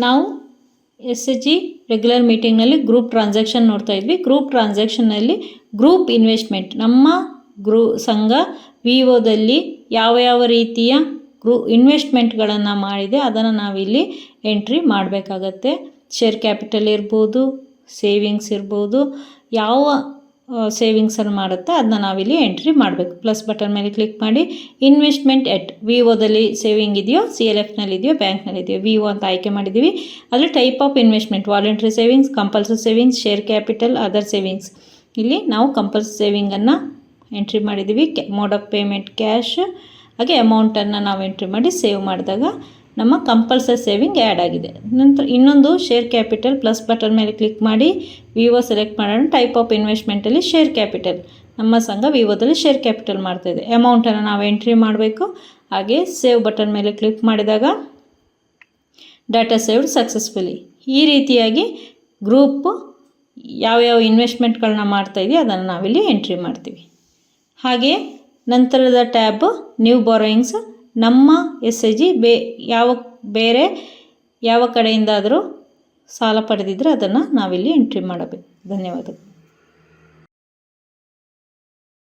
ನಾವು SHG regular ಮೀಟಿಂಗ್ನಲ್ಲಿ group transaction ನೋಡ್ತಾ ಇದ್ವಿ. ಗ್ರೂಪ್ ಟ್ರಾನ್ಸಾಕ್ಷನ್ನಲ್ಲಿ ಗ್ರೂಪ್ ಇನ್ವೆಸ್ಟ್ಮೆಂಟ್ ನಮ್ಮ ಸಂಘ ವಿವೋದಲ್ಲಿ ಯಾವ ರೀತಿಯ ಇನ್ವೆಸ್ಟ್ಮೆಂಟ್ಗಳನ್ನು ಮಾಡಿದೆ ಅದನ್ನು ನಾವಿಲ್ಲಿ ಎಂಟ್ರಿ ಮಾಡಬೇಕಾಗತ್ತೆ. ಶೇರ್ ಕ್ಯಾಪಿಟಲ್ ಇರ್ಬೋದು, ಸೇವಿಂಗ್ಸ್ ಇರ್ಬೋದು, ಯಾವ ಸೇವಿಂಗ್ಸನ್ನು ಮಾಡುತ್ತೆ ಅದನ್ನ ನಾವಿಲ್ಲಿ ಎಂಟ್ರಿ ಮಾಡಬೇಕು. ಪ್ಲಸ್ ಬಟನ್ ಮೇಲೆ ಕ್ಲಿಕ್ ಮಾಡಿ ಇನ್ವೆಸ್ಟ್ಮೆಂಟ್ ಎಟ್ ವಿವೋದಲ್ಲಿ ಸೇವಿಂಗ್ ಇದೆಯೋ, CLFನಲ್ಲಿ ಇದೆಯೋ, ಬ್ಯಾಂಕ್ನಲ್ಲಿ ಇದೆಯೋ, ವಿವೋ ಅಂತ ಆಯ್ಕೆ ಮಾಡಿದ್ದೀವಿ. ಅಲ್ಲಿ type of investment voluntary savings, compulsory savings, share capital, other savings. ಇಲ್ಲಿ ನಾವು ಕಂಪಲ್ಸರಿ ಸೇವಿಂಗನ್ನು ಎಂಟ್ರಿ ಮಾಡಿದ್ದೀವಿ. ಮೋಡ್ ಆಫ್ ಪೇಮೆಂಟ್ ಕ್ಯಾಶ್, ಹಾಗೆ ಅಮೌಂಟನ್ನು ನಾವು ಎಂಟ್ರಿ ಮಾಡಿ ಸೇವ್ ಮಾಡಿದಾಗ ನಮ್ಮ ಕಂಪಲ್ಸರಿ ಸೇವಿಂಗ್ ಆ್ಯಡ್ ಆಗಿದೆ. ನಂತರ ಇನ್ನೊಂದು ಶೇರ್ ಕ್ಯಾಪಿಟಲ್, ಪ್ಲಸ್ ಬಟನ್ ಮೇಲೆ ಕ್ಲಿಕ್ ಮಾಡಿ ವಿವೋ ಸೆಲೆಕ್ಟ್ ಮಾಡೋಣ. ಟೈಪ್ ಆಫ್ ಇನ್ವೆಸ್ಟ್ಮೆಂಟಲ್ಲಿ ಶೇರ್ ಕ್ಯಾಪಿಟಲ್, ನಮ್ಮ ಸಂಘ ವಿವೋದಲ್ಲಿ ಶೇರ್ ಕ್ಯಾಪಿಟಲ್ ಮಾಡ್ತಾಯಿದೆ. ಅಮೌಂಟನ್ನು ನಾವು ಎಂಟ್ರಿ ಮಾಡಬೇಕು. ಹಾಗೆ ಸೇವ್ ಬಟನ್ ಮೇಲೆ ಕ್ಲಿಕ್ ಮಾಡಿದಾಗ ಡಾಟಾ ಸೇವ್ಡ್ ಸಕ್ಸಸ್ಫುಲಿ. ಈ ರೀತಿಯಾಗಿ ಗ್ರೂಪ್ ಯಾವ್ಯಾವ ಇನ್ವೆಸ್ಟ್ಮೆಂಟ್ಗಳನ್ನ ಮಾಡ್ತಾಯಿದ್ದೀವಿ ಅದನ್ನು ನಾವಿಲ್ಲಿ ಎಂಟ್ರಿ ಮಾಡ್ತೀವಿ. ಹಾಗೆ ನಂತರದ ಟ್ಯಾಬ್ ನ್ಯೂ ಬಾರೋಯಿಂಗ್ಸ್. ನಮ್ಮ SHG ಬೇರೆ ಯಾವ ಕಡೆಯಿಂದಾದರೂ ಸಾಲ ಪಡೆದಿದ್ದರೆ ಅದನ್ನು ನಾವಿಲ್ಲಿ ಎಂಟ್ರಿ ಮಾಡಬೇಕು. ಧನ್ಯವಾದಗಳು.